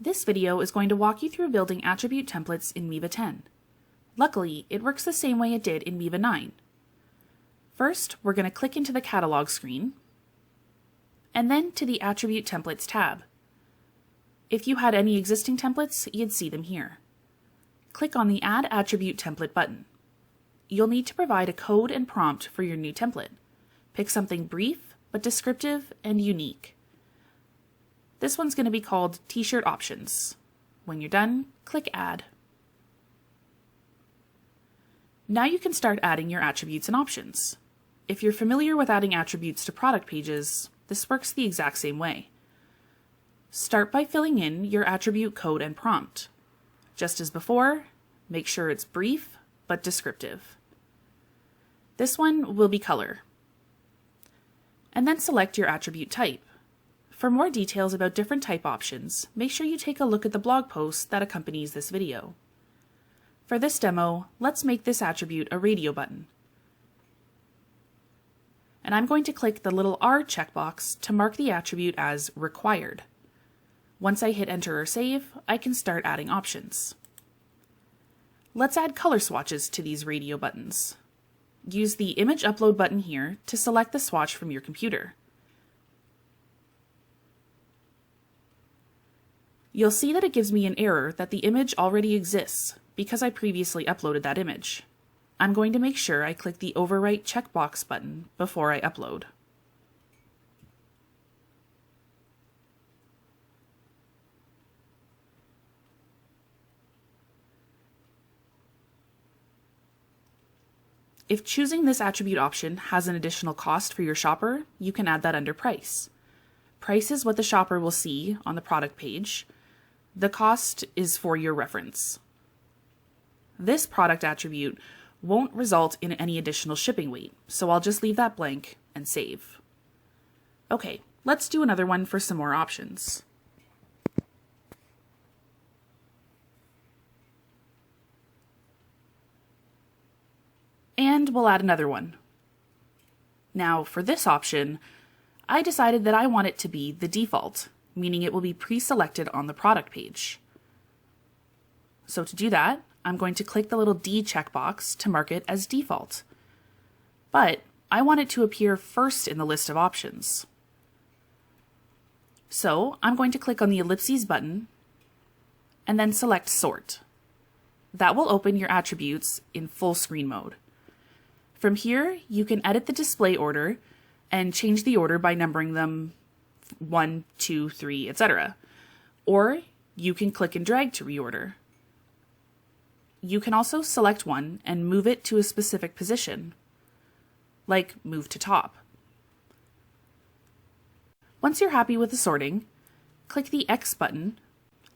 This video is going to walk you through building attribute templates in Miva 10. Luckily, it works the same way it did in Miva 9. First, we're going to click into the Catalog screen, and then to the Attribute Templates tab. If you had any existing templates, you'd see them here. Click on the Add Attribute Template button. You'll need to provide a code and prompt for your new template. Pick something brief, but descriptive and unique. This one's going to be called T-shirt Options. When you're done, click Add. Now you can start adding your attributes and options. If you're familiar with adding attributes to product pages, this works the exact same way. Start by filling in your attribute code and prompt. Just as before, make sure it's brief but descriptive. This one will be color. And then select your attribute type. For more details about different type options, make sure you take a look at the blog post that accompanies this video. For this demo, let's make this attribute a radio button. And I'm going to click the little R checkbox to mark the attribute as required. Once I hit enter or save, I can start adding options. Let's add color swatches to these radio buttons. Use the image upload button here to select the swatch from your computer. You'll see that it gives me an error that the image already exists because I previously uploaded that image. I'm going to make sure I click the Overwrite checkbox button before I upload. If choosing this attribute option has an additional cost for your shopper, you can add that under Price. Price is what the shopper will see on the product page. The cost is for your reference. This product attribute won't result in any additional shipping weight, so I'll just leave that blank and save. Okay, let's do another one for some more options. And we'll add another one. Now for this option, I decided that I want it to be the default, meaning it will be pre-selected on the product page. So to do that, I'm going to click the little D checkbox to mark it as default. But I want it to appear first in the list of options. So I'm going to click on the ellipses button and then select Sort. That will open your attributes in full screen mode. From here, you can edit the display order and change the order by numbering them 1, 2, 3, etc. Or you can click and drag to reorder. You can also select one and move it to a specific position, like move to top. Once you're happy with the sorting, click the X button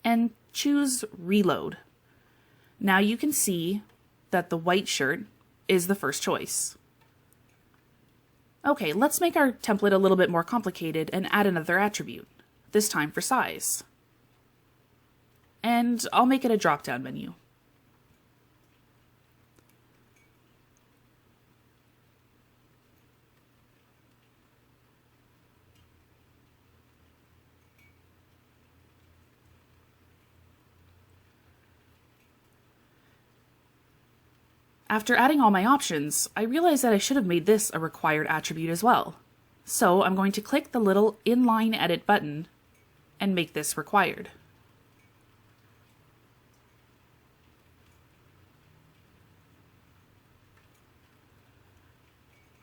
and choose Reload. Now you can see that the white shirt is the first choice. Okay, let's make our template a little bit more complicated and add another attribute, this time for size. And I'll make it a drop-down menu. After adding all my options, I realized that I should have made this a required attribute as well. So I'm going to click the little Inline Edit button and make this required.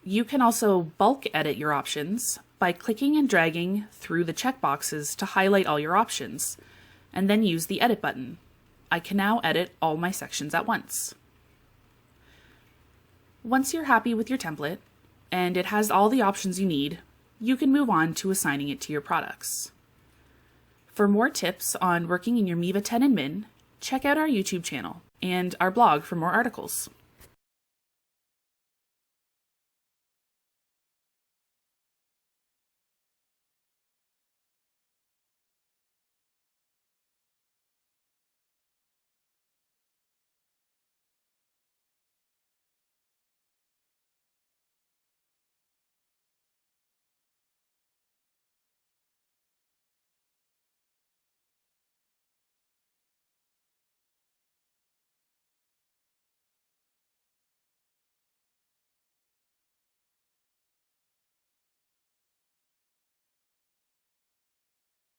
You can also bulk edit your options by clicking and dragging through the checkboxes to highlight all your options, and then use the Edit button. I can now edit all my sections at once. Once you're happy with your template, and it has all the options you need, you can move on to assigning it to your products. For more tips on working in your Miva 10 and Min, check out our YouTube channel and our blog for more articles.